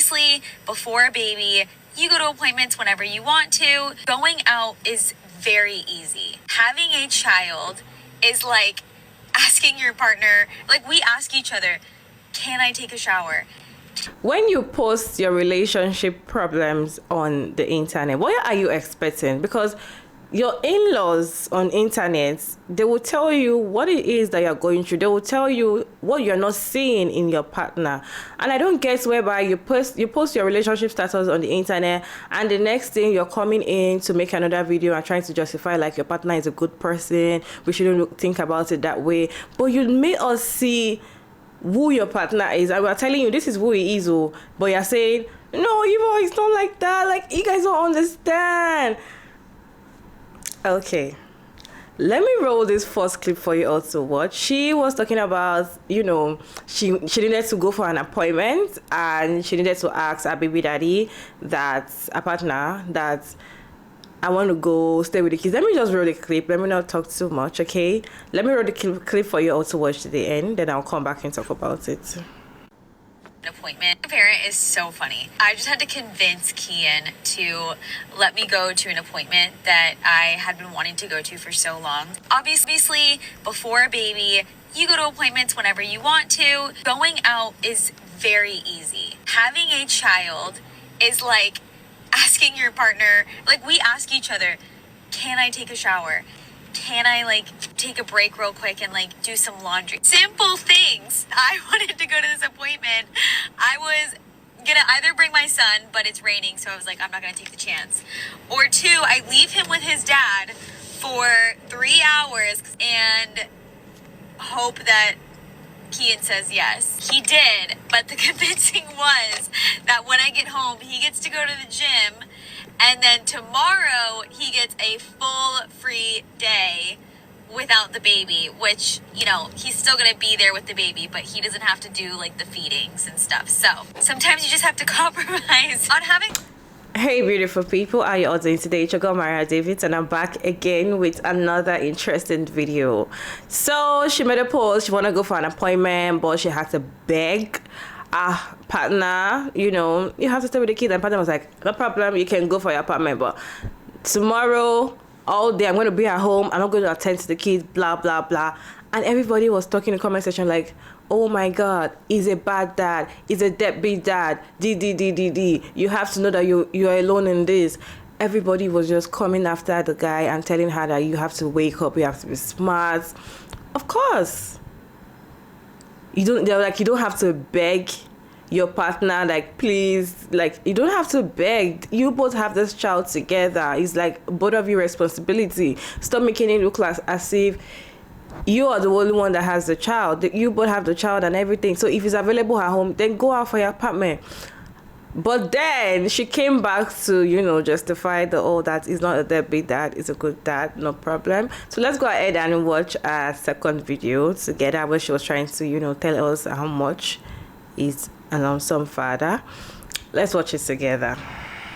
Obviously, before a baby, you go to appointments whenever you want to. Going out is very easy. Having a child is like asking your partner, like we ask each other, can I take a shower? When you post your relationship problems on the internet, what are you expecting? Because your in-laws on internet, they will tell you what it is that you're going through. They will tell you what you're not seeing in your partner. And I don't get whereby you post your relationship status on the internet, and the next thing you're coming in to make another video and trying to justify like your partner is a good person, we shouldn't think about it that way. But you made us see who your partner is, and we're telling you this is who he is, but you're saying no, it's not like that, like you guys don't understand. Okay, let me roll this first clip for you all to watch. She was talking about, she needed to go for an appointment, and she needed to ask her baby daddy, that a partner, that I want to go stay with the kids. Let me just roll the clip. Let me not talk too much, okay? Let me roll the clip for you all to watch to the end, then I'll come back and talk about it. Appointment. My parent is so funny. I just had to convince Kian to let me go to an appointment that I had been wanting to go to for so long. Obviously, before a baby, you go to appointments whenever you want to. Going out is very easy. Having a child is like asking your partner, like we ask each other, can I take a shower? Can I like take a break real quick and like do some laundry? Simple things. I wanted to go to this appointment. I was gonna either bring my son, but it's raining, so I was like, I'm not gonna take the chance. Or two, I leave him with his dad for 3 hours and hope that Kian says yes. He did, but the convincing was that when I get home, he gets to go to the gym, and then tomorrow he gets a full free day without the baby, which, he's still going to be there with the baby, but he doesn't have to do like the feedings and stuff. So sometimes you just have to compromise on having... Hey beautiful people, how are you all doing today? It's your girl Maria David, and I'm back again with another interesting video. So she made a post, she want to go for an appointment, but she had to beg partner, you have to stay with the kids, and partner was like, no problem, you can go for your appointment, but tomorrow all day I'm going to be at home, I'm not going to attend to the kids, blah blah blah. And everybody was talking in the comment section like, oh my god, he's a bad dad, he's a deadbeat dad, you have to know that you're alone in this. Everybody was just coming after the guy and telling her that you have to wake up, you have to be smart. Of course, they're like, you don't have to beg your partner, like, please, like, you don't have to beg. You both have this child together. It's like both of your responsibility. Stop making it look like as if you are the only one that has the child. You both have the child and everything. So if it's available at home, then go out for your apartment. But then she came back to, justify that is not a deadbeat dad, it's a good dad, no problem. So let's go ahead and watch a second video together where she was trying to, tell us how much is an awesome father. Let's watch it together.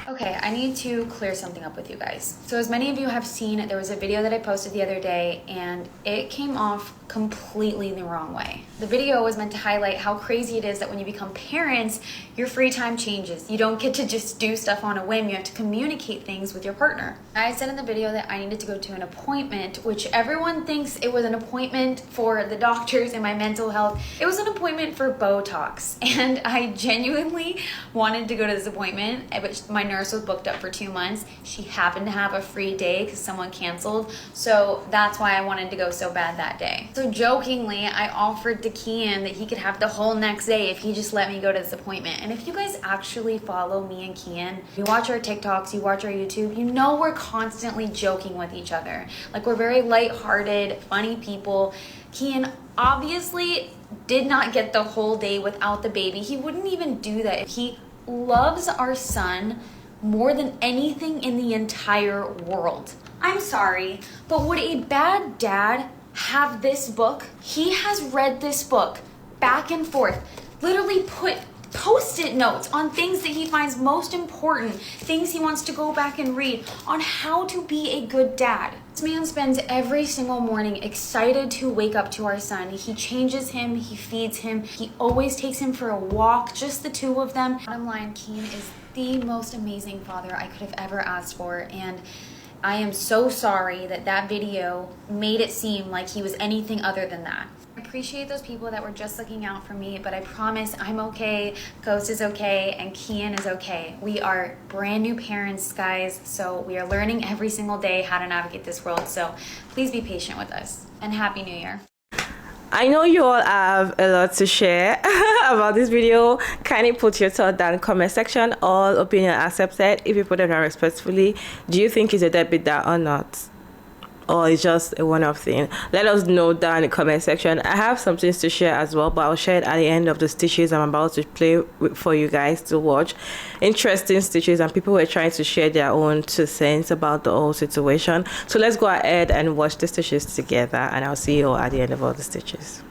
Okay, I need to clear something up with you guys. So as many of you have seen, there was a video that I posted the other day and it came off completely the wrong way. The video was meant to highlight how crazy it is that when you become parents, your free time changes. You don't get to just do stuff on a whim. You have to communicate things with your partner. I said in the video that I needed to go to an appointment, which everyone thinks it was an appointment for the doctors and my mental health. It was an appointment for Botox. And I genuinely wanted to go to this appointment, but my nurse was booked up for 2 months. She happened to have a free day because someone canceled. So that's why I wanted to go so bad that day. So jokingly, I offered to Kian that he could have the whole next day if he just let me go to this appointment. And if you guys actually follow me and Kian, you watch our TikToks, you watch our YouTube, you know we're constantly joking with each other. Like, we're very lighthearted, funny people. Kian obviously did not get the whole day without the baby. He wouldn't even do that. He loves our son more than anything in the entire world. I'm sorry, but would a bad dad have this book? He has read this book back and forth, literally put post-it notes on things that he finds most important, things he wants to go back and read on how to be a good dad. This man spends every single morning excited to wake up to our son. He changes him, he feeds him, he always takes him for a walk, just the two of them. Bottom line, Keen is the most amazing father I could have ever asked for, and I am so sorry that that video made it seem like he was anything other than that. I appreciate those people that were just looking out for me, but I promise I'm okay, Ghost is okay, and Kian is okay. We are brand new parents, guys, so we are learning every single day how to navigate this world, so please be patient with us, and Happy New Year. I know you all have a lot to share about this video. Kindly put your thought down in the comment section. All opinion accepted if you put it down respectfully. Do you think it's a deadbeat dad or not? Or it's just a one-off thing? Let us know down in the comment section. I have some things to share as well, but I'll share it at the end of the stitches I'm about to play for you guys to watch. Interesting stitches, and people were trying to share their own 2 cents about the whole situation. So let's go ahead and watch the stitches together, and I'll see you all at the end of all the stitches.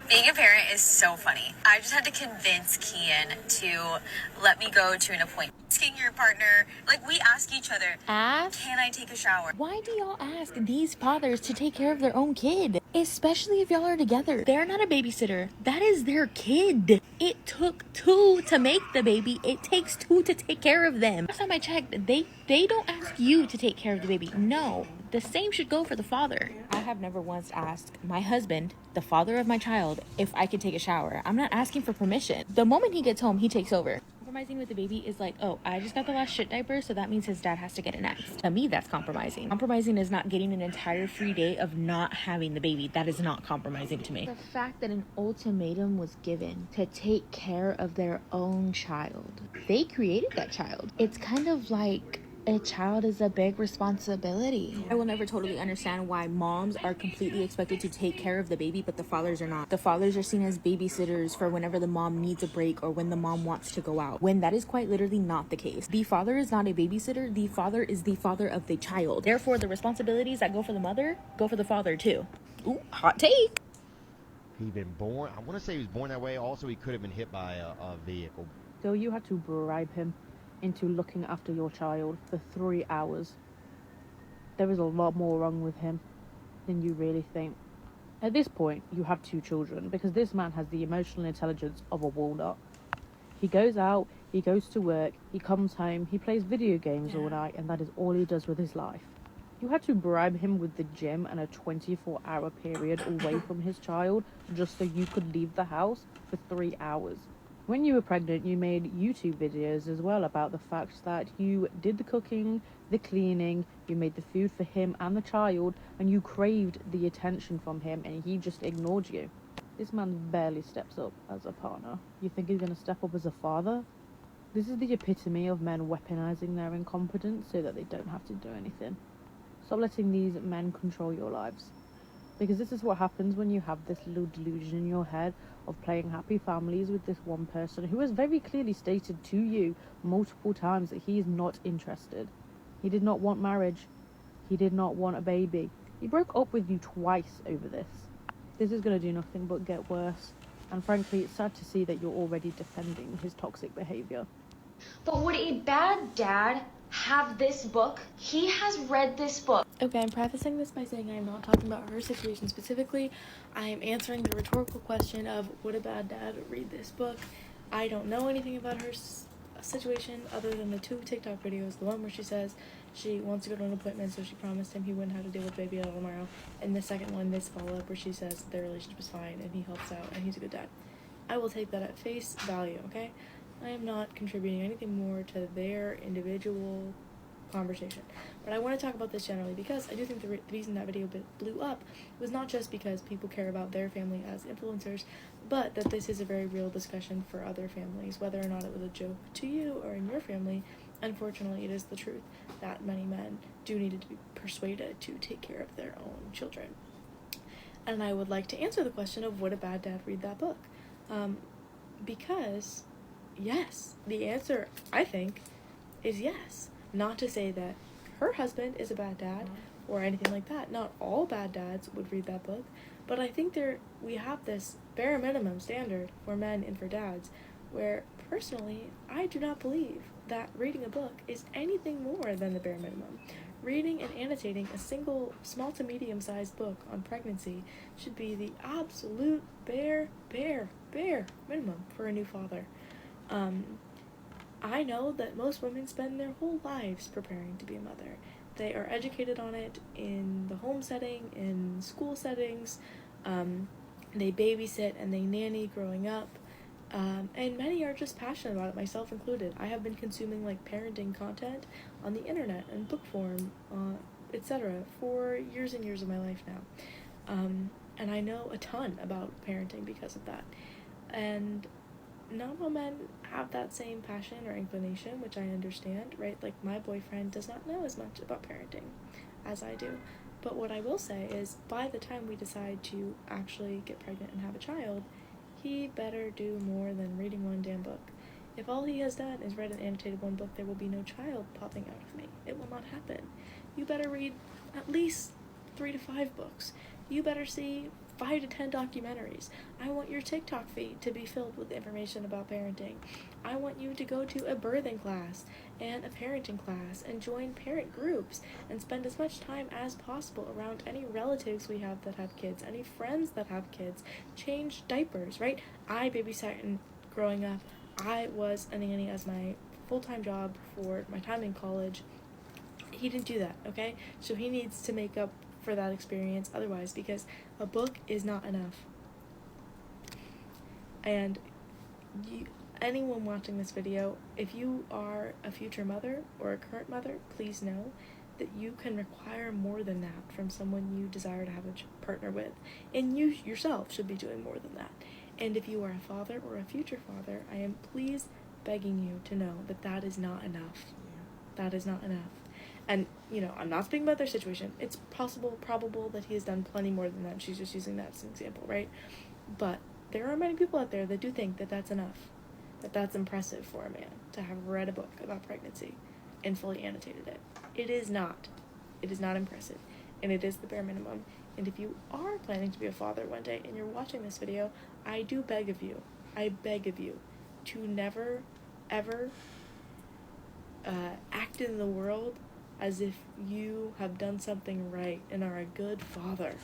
Being a parent is so funny. I just had to convince Kian to let me go to an appointment. Asking your partner, like, we ask each other, can I take a shower? Why do y'all ask these fathers to take care of their own kid? Especially if y'all are together. They're not a babysitter. That is their kid. It took 2 to make the baby. It takes 2 to take care of them. Last time I checked, they don't ask you to take care of the baby. No, the same should go for the father. I have never once asked my husband, the father of my child, if I could take a shower. I'm not asking for permission. The moment he gets home, he takes over. Compromising with the baby is like, oh, I just got the last shit diaper, so that means his dad has to get it next. To me, that's compromising. Compromising is not getting an entire free day of not having the baby. That is not compromising to me. The fact that an ultimatum was given to take care of their own child. They created that child. It's kind of like a child is a big responsibility. I will never totally understand why moms are completely expected to take care of the baby, but the fathers are not. The fathers are seen as babysitters for whenever the mom needs a break or when the mom wants to go out, when that is quite literally not the case. The father is not a babysitter. The father is the father of the child. Therefore, the responsibilities that go for the mother go for the father too. Ooh, hot take. He'd been born, I want to say he was born that way. Also, he could have been hit by a vehicle. So you had to bribe him into looking after your child for 3 hours. There is a lot more wrong with him than you really think. At this point, you have 2 children, because this man has the emotional intelligence of a walnut. He goes out, he goes to work, he comes home, he plays video games all night, and that is all he does with his life. You had to bribe him with the gym and a 24-hour period away from his child just so you could leave the house for 3 hours. When you were pregnant, you made YouTube videos as well about the fact that you did the cooking, the cleaning, you made the food for him and the child, and you craved the attention from him, and he just ignored you. This man barely steps up as a partner. You think he's going to step up as a father? This is the epitome of men weaponizing their incompetence so that they don't have to do anything. Stop letting these men control your lives. Because this is what happens when you have this little delusion in your head of playing happy families with this one person who has very clearly stated to you multiple times that he is not interested. He did not want marriage. He did not want a baby. He broke up with you twice over this. This is going to do nothing but get worse. And frankly, it's sad to see that you're already defending his toxic behavior. But would a bad dad have this book? He has read this book. Okay, I'm prefacing this by saying I am not talking about her situation specifically. I am answering the rhetorical question of would a bad dad read this book? I don't know anything about her situation other than the 2 TikTok videos. The one where she says she wants to go to an appointment, so she promised him he wouldn't have to deal with baby until tomorrow. And the second one, this follow-up, where she says their relationship is fine and he helps out and he's a good dad. I will take that at face value, okay? I am not contributing anything more to their individual conversation. But I want to talk about this generally because I do think the reason that video blew up was not just because people care about their family as influencers, but that this is a very real discussion for other families, whether or not it was a joke to you or in your family. Unfortunately, it is the truth that many men do need to be persuaded to take care of their own children. And I would like to answer the question of would a bad dad read that book? Because yes, the answer, I think, is yes. Not to say that her husband is a bad dad or anything like that. Not all bad dads would read that book, but I think we have this bare minimum standard for men and for dads where, personally, I do not believe that reading a book is anything more than the bare minimum. reading and annotating a single small to medium-sized book on pregnancy should be the absolute bare minimum for a new father. I know that most women spend their whole lives preparing to be a mother. They are educated on it in the home setting, in school settings. They babysit and they nanny growing up. And many are just passionate about it, myself included. I have been consuming like parenting content on the internet and book form, etc. for years and years of my life now. And I know a ton about parenting because of that. And not all men have that same passion or inclination, which I understand, right? Like, my boyfriend does not know as much about parenting as I do. But what I will say is, by the time we decide to actually get pregnant and have a child, he better do more than reading one damn book. If all he has done is read and annotated one book, there will be no child popping out of me. It will not happen. You better read at least 3 to 5 books. You better see 5 to 10 documentaries. I want your TikTok feed to be filled with information about parenting. I want you to go to a birthing class and a parenting class and join parent groups and spend as much time as possible around any relatives we have that have kids, any friends that have kids. Change diapers, right? I babysat and growing up. I was a nanny as my full-time job for my time in college. He didn't do that, okay? So he needs to make up for that experience otherwise, because a book is not enough. And anyone watching this video, if you are a future mother or a current mother, please know that you can require more than that from someone you desire to have a partner with, and you yourself should be doing more than that. And if you are a father or a future father, I am please begging you to know that that is not enough. That is not enough. And, you know, I'm not speaking about their situation. It's probable that he has done plenty more than that. She's just using that as an example, right? But there are many people out there that do think that that's enough, that that's impressive for a man to have read a book about pregnancy and fully annotated it. It is not. It is not impressive, and it is the bare minimum. And if you are planning to be a father one day and you're watching this video, I do beg of you, to never, ever act in the world as if you have done something right and are a good father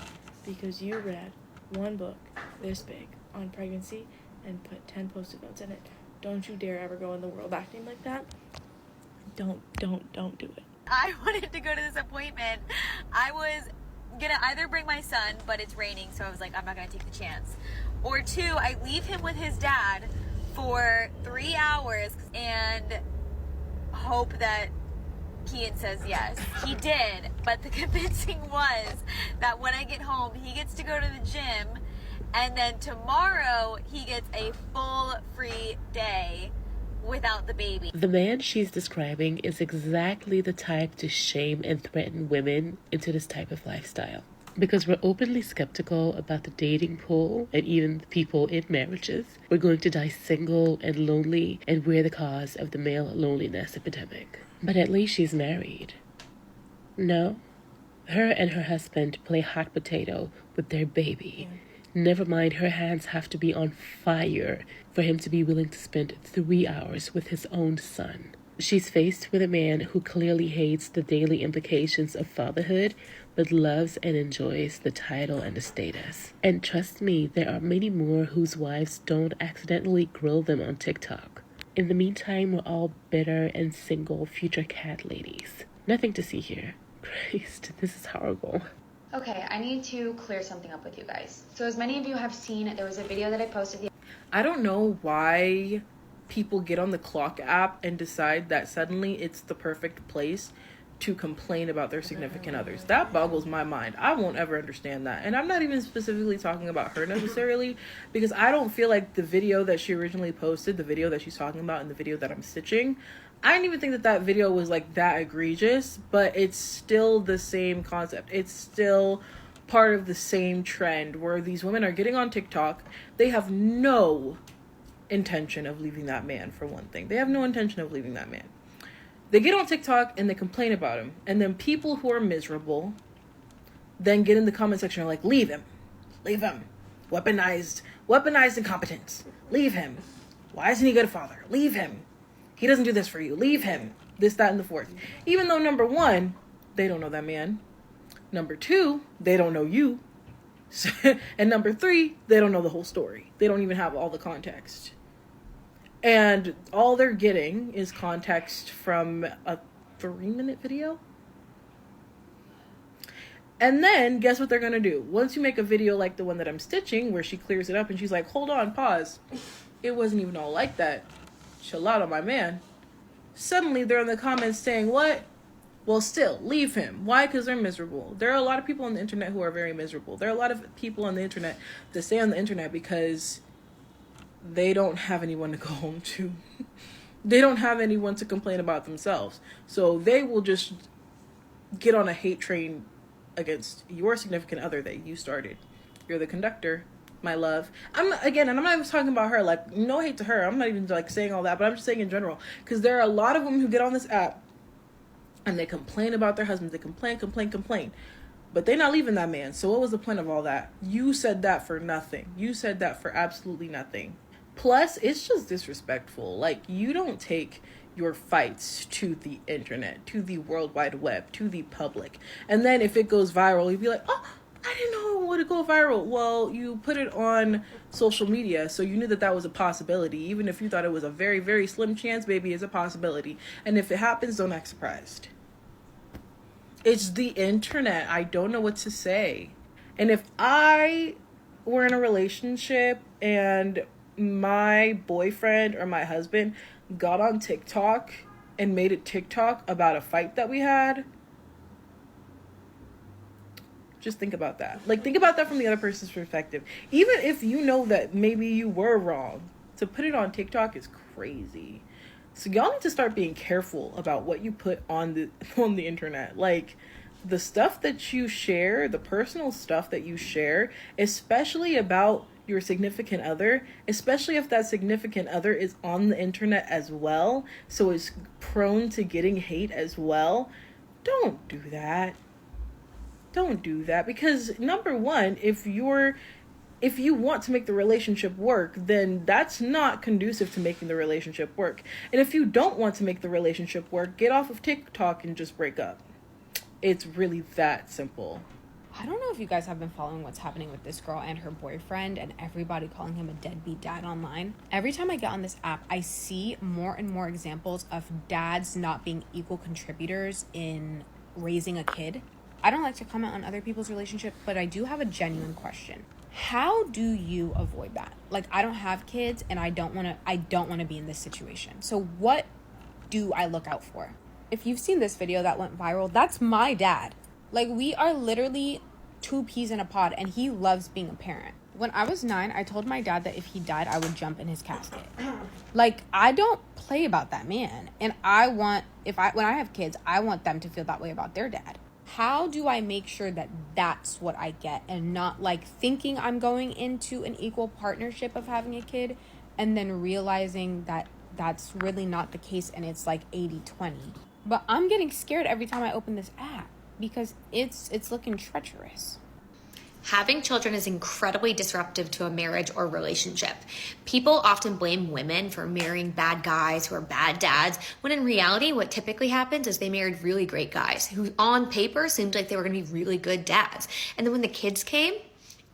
because you read one book this big on pregnancy and put 10 post-it notes in it. Don't you dare ever go in the world acting like that. Don't do it. I wanted to go to this appointment. I was gonna either bring my son, but it's raining, so I was like, I'm not gonna take the chance. Or 2, I leave him with his dad for 3 hours and hope that Kian says yes. He did, but the convincing was that when I get home, he gets to go to the gym, and then tomorrow he gets a full free day without the baby. The man she's describing is exactly the type to shame and threaten women into this type of lifestyle. Because we're openly skeptical about the dating pool and even the people in marriages, we're going to die single and lonely, and we're the cause of the male loneliness epidemic. But at least she's married. No, her and her husband play hot potato with their baby. Never mind, her hands have to be on fire for him to be willing to spend 3 hours with his own son. She's faced with a man who clearly hates the daily implications of fatherhood, but loves and enjoys the title and the status. And trust me, there are many more whose wives don't accidentally grill them on TikTok. In the meantime, we're all bitter and single future cat ladies. Nothing to see here. Christ, this is horrible. Okay, I need to clear something up with you guys. So as many of you have seen, there was a video that I posted. I don't know why people get on the Clock app and decide that suddenly it's the perfect place to complain about their significant others. That boggles my mind. I won't ever understand that. And I'm not even specifically talking about her necessarily, because I don't feel like the video that she originally posted, the video that she's talking about and the video that I'm stitching, I didn't even think that that video was like that egregious, but it's still the same concept. It's still part of the same trend where these women are getting on TikTok. They have no intention of leaving that man, for one thing. They have no intention of leaving that man. They get on TikTok and they complain about him. And then people who are miserable then get in the comment section and are like, leave him. Leave him. Weaponized incompetence. Leave him. Why isn't he a good father? Leave him. He doesn't do this for you. Leave him. This, that, and the fourth. Even though, number one, they don't know that man. Number 2, they don't know you. And number 3, they don't know the whole story. They don't even have all the context. And all they're getting is context from a 3-minute video. And then guess what they're going to do? Once you make a video like the one that I'm stitching, where she clears it up and she's like, hold on, pause. It wasn't even all like that. Chill out on my man. Suddenly they're in the comments saying, what? Well, still, leave him. Why? Because they're miserable. There are a lot of people on the internet who are very miserable. There are a lot of people on the internet that stay on the internet because they don't have anyone to go home to. They don't have anyone to complain about themselves. So they will just get on a hate train against your significant other that you started. You're the conductor, my love. And I'm not even talking about her. Like, no hate to her. I'm not even like saying all that, but I'm just saying in general. Because there are a lot of women who get on this app and they complain about their husbands. They complain. But they're not leaving that man. So what was the point of all that? You said that for nothing. You said that for absolutely nothing. Plus, it's just disrespectful. Like, you don't take your fights to the internet, to the World Wide Web, to the public. And then if it goes viral, you'd be like, oh, I didn't know it would go viral. Well, you put it on social media, so you knew that that was a possibility. Even if you thought it was a very, very slim chance, baby, it's a possibility. And if it happens, don't act surprised. It's the internet. I don't know what to say. And if I were in a relationship and my boyfriend or my husband got on TikTok and made a TikTok about a fight that we had, just think about that. Like, think about that from the other person's perspective. Even if you know that maybe you were wrong, to put it on TikTok is crazy. So y'all need to start being careful about what you put on the internet. Like, the stuff that you share, the personal stuff that you share, especially about your significant other, especially if that significant other is on the internet as well, so is prone to getting hate as well, don't do that. Don't do that, because number one, if you want to make the relationship work, then that's not conducive to making the relationship work. And if you don't want to make the relationship work, get off of TikTok and just break up. It's really that simple. I don't know if you guys have been following what's happening with this girl and her boyfriend and everybody calling him a deadbeat dad online. Every time I get on this app, I see more and more examples of dads not being equal contributors in raising a kid. I don't like to comment on other people's relationship, but I do have a genuine question. How do you avoid that? Like, I don't have kids and I don't want to be in this situation. So what do I look out for? If you've seen this video that went viral, that's my dad. Like, we are literally 2 peas in a pod, and he loves being a parent. When I was 9, I told my dad that if he died, I would jump in his casket. Like, I don't play about that man. And when I have kids, I want them to feel that way about their dad. How do I make sure that that's what I get and not like thinking I'm going into an equal partnership of having a kid and then realizing that that's really not the case and it's like 80-20. But I'm getting scared every time I open this app because it's looking treacherous. Having children is incredibly disruptive to a marriage or relationship. People often blame women for marrying bad guys who are bad dads, when in reality, what typically happens is they married really great guys who on paper seemed like they were going to be really good dads. And then when the kids came,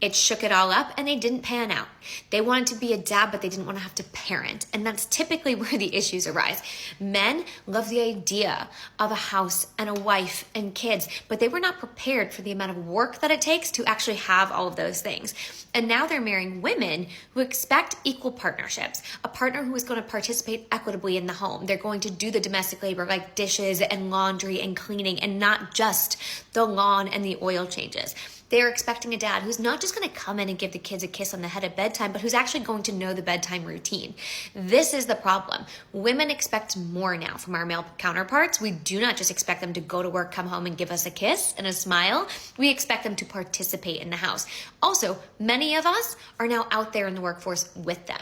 it shook it all up and they didn't pan out. They wanted to be a dad, but they didn't want to have to parent. And that's typically where the issues arise. Men love the idea of a house and a wife and kids, but they were not prepared for the amount of work that it takes to actually have all of those things. And now they're marrying women who expect equal partnerships, a partner who is going to participate equitably in the home. They're going to do the domestic labor like dishes and laundry and cleaning and not just the lawn and the oil changes. They're expecting a dad who's not just going to come in and give the kids a kiss on the head at bedtime, but who's actually going to know the bedtime routine. This is the problem. Women expect more now from our male counterparts. We do not just expect them to go to work, come home, and give us a kiss and a smile. We expect them to participate in the house. Also, many of us are now out there in the workforce with them.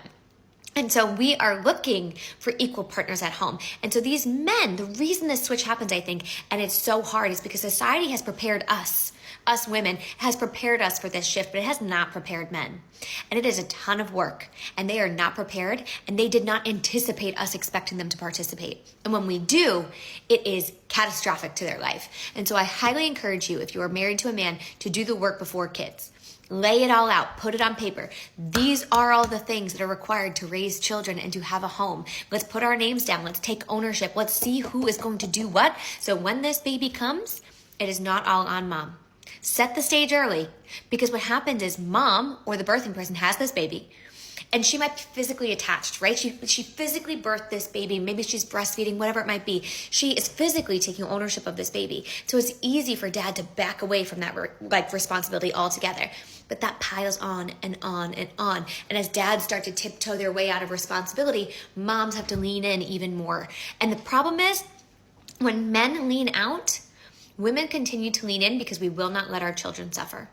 And so we are looking for equal partners at home. And so these men, the reason this switch happens, I think, and it's so hard is because society has prepared us us women, has prepared us for this shift, but it has not prepared men. And it is a ton of work, and they are not prepared, and they did not anticipate us expecting them to participate. And when we do, it is catastrophic to their life. And so I highly encourage you, if you are married to a man, to do the work before kids. Lay it all out, put it on paper. These are all the things that are required to raise children and to have a home. Let's put our names down. Let's take ownership. Let's see who is going to do what. So when this baby comes, it is not all on mom. Set the stage early, because what happens is mom or the birthing person has this baby, and she might be physically attached, right? She physically birthed this baby. Maybe she's breastfeeding, whatever it might be. She is physically taking ownership of this baby. So it's easy for dad to back away from that responsibility altogether. But that piles on and on and on. And as dads start to tiptoe their way out of responsibility, moms have to lean in even more. And the problem is, when men lean out, women continue to lean in because we will not let our children suffer.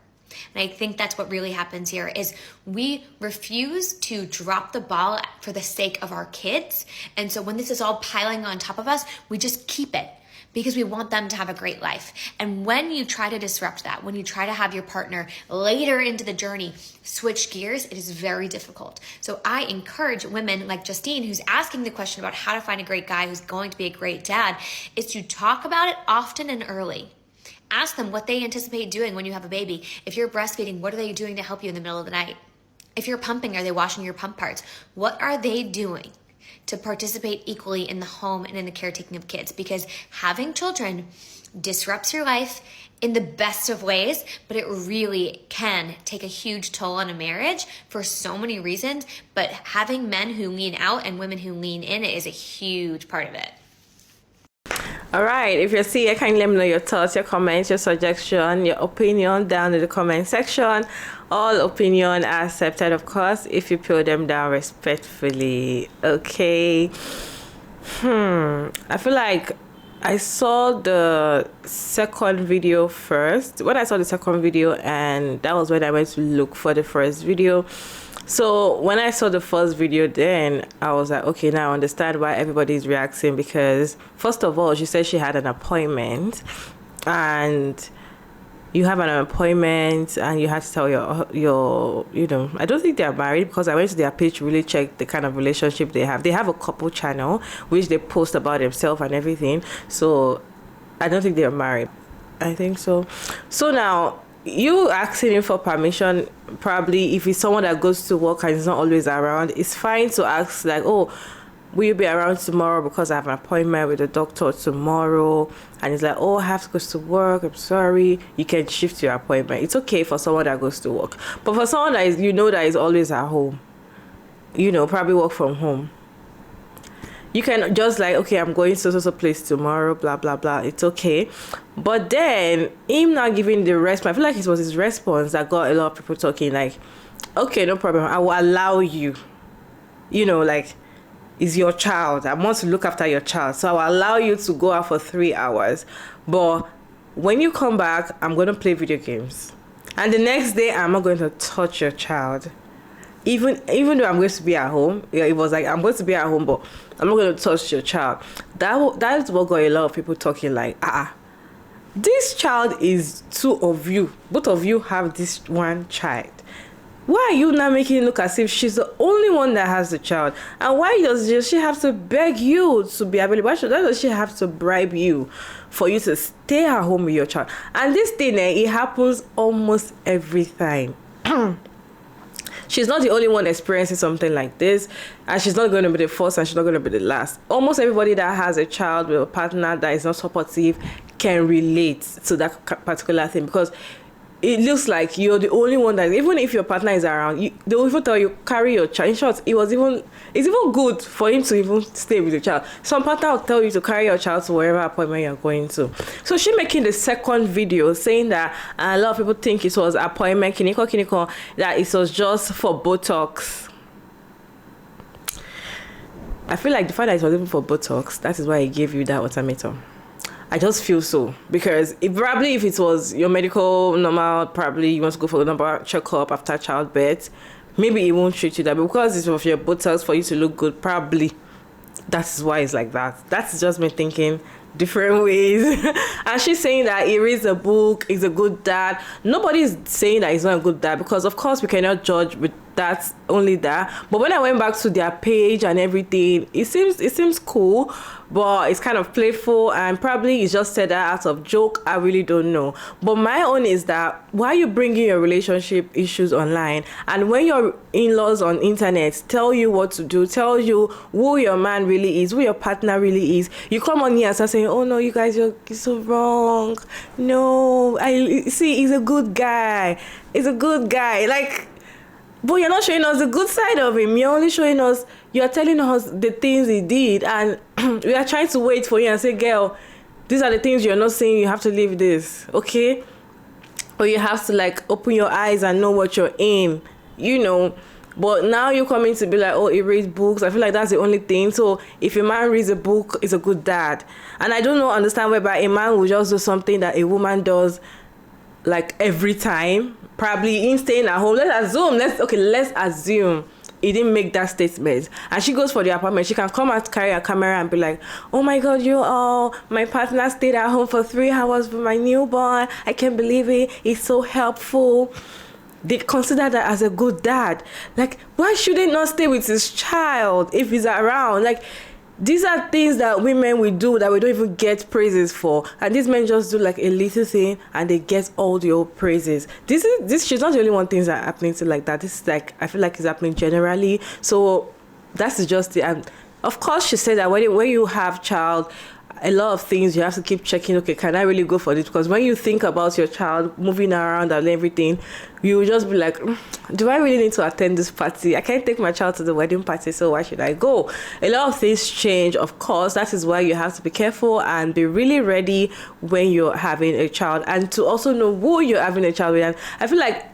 And I think that's what really happens here is we refuse to drop the ball for the sake of our kids. And so when this is all piling on top of us, we just keep it because we want them to have a great life. And when you try to disrupt that, when you try to have your partner later into the journey switch gears, it is very difficult. So I encourage women like Justine, who's asking the question about how to find a great guy who's going to be a great dad, is to talk about it often and early. Ask them what they anticipate doing when you have a baby. If you're breastfeeding, what are they doing to help you in the middle of the night? If you're pumping, are they washing your pump parts? What are they doing to participate equally in the home and in the caretaking of kids? Because having children disrupts your life in the best of ways, but it really can take a huge toll on a marriage for so many reasons. But having men who lean out and women who lean in is a huge part of it. All right, if you're here, kindly let me know your thoughts, your comments, your suggestion, your opinion down in the comment section. All opinion are accepted, of course, if you put them down respectfully. Okay. I feel like I saw the second video first. When I saw the second video, and that was when I went to look for the first video. So when I saw the first video, then I was like, okay, now I understand why everybody's reacting, because first of all, she said she had an appointment, and you have an appointment and you have to tell your I don't think they're married, because I went to their page to really check the kind of relationship they have. They have a couple channel which they post about themselves and everything, so I don't think they're married. I think so. So now you asking him for permission, probably if it's someone that goes to work and is not always around, it's fine to ask like, oh, will you be around tomorrow because I have an appointment with the doctor tomorrow? And it's like, oh, I have to go to work, I'm sorry. You can shift your appointment. It's okay for someone that goes to work. But for someone that is, that is always at home, probably work from home, you can just like, okay, I'm going to so place tomorrow, blah, blah, blah. It's okay. But then him not giving the response, I feel like it was his response that got a lot of people talking like, okay, no problem. I will allow you, like, is your child. I want to look after your child. So I will allow you to go out for 3 hours. But when you come back, I'm going to play video games. And the next day, I'm not going to touch your child. Even though I'm going to be at home, it was like, I'm going to be at home, but I'm not going to touch your child. That's what got a lot of people talking like, this child is two of you. Both of you have this one child. Why are you not making it look as if she's the only one that has the child? And why does she have to beg you to be available? Why does she have to bribe you for you to stay at home with your child? And this thing, it happens almost every time. She's not the only one experiencing something like this, and she's not going to be the first, and she's not going to be the last. Almost everybody that has a child with a partner that is not supportive can relate to that particular thing, because it looks like you're the only one that, even if your partner is around, they'll even tell you, carry your child. In short, it's even good for him to even stay with the child. Some partner will tell you to carry your child to wherever appointment you're going to. So she making the second video saying that a lot of people think it was appointment, kiniko, that it was just for Botox. I feel like the fact that it was even for Botox, that is why he gave you that ultimatum. I just feel so, because if it was your medical normal, probably you want to go for a number checkup after childbirth, maybe it won't treat you that, but because it's of your Botox for you to look good, probably that is why it's like that. That's just me thinking different ways. And she's saying that he reads a book, he's a good dad. Nobody's saying that he's not a good dad, because of course we cannot judge with that, only that. But when I went back to their page and everything, it seems cool, but it's kind of playful, and probably he just said that out of joke. I really don't know. But my own is that, why are you bringing your relationship issues online? And when your in-laws on internet tell you what to do, tell you who your man really is, who your partner really is, you come on here and start saying, oh no, you guys, you're so wrong. No, I see, he's a good guy. He's a good guy. Like, but you're not showing us the good side of him. You're only showing us, you're telling us the things he did, and we are trying to wait for you and say, girl, these are the things you're not saying, you have to leave this, okay? Or you have to like open your eyes and know what you're in, you know. But now you're coming to be like, oh, he reads books. I feel like that's the only thing. So if a man reads a book, he's a good dad. And I don't know, understand whereby a man will just do something that a woman does like every time, probably in staying at home. Let's assume he didn't make that statement, and she goes for the apartment. She can come and carry a camera and be like, oh my god, my partner stayed at home for 3 hours with my newborn. I can't believe it. He's so helpful. They consider that as a good dad. Like, why should he not stay with his child if he's around? Like, these are things that women will do that we don't even get praises for, and these men just do like a little thing and they get all the old praises. This she's not the only one things that are happening to like that. This is like, I feel like it's happening generally. So that's just it. And of course she said that when you have child, a lot of things you have to keep checking, okay, can I really go for this? Because when you think about your child moving around and everything, you will just be like, do I really need to attend this party? I can't take my child to the wedding party, so why should I go? A lot of things change, of course. That is why you have to be careful and be really ready when you're having a child, and to also know who you're having a child with. And I feel like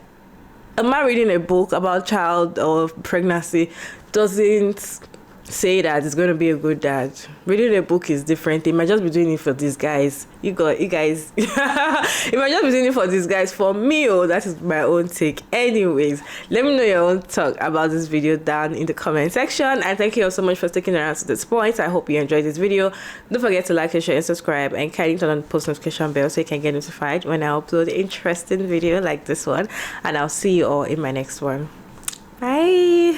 a man reading a book about child or pregnancy doesn't say that it's going to be a good dad. Reading a book is different. They might just be doing it for these guys. You guys. It might just be doing it for these guys. For me, that is my own take. Anyways, let me know your own talk about this video down in the comment section. And thank you all so much for sticking around to this point. I hope you enjoyed this video. Don't forget to like, share, and subscribe, and kindly turn on the post notification bell so you can get notified when I upload an interesting video like this one. And I'll see you all in my next one. Bye.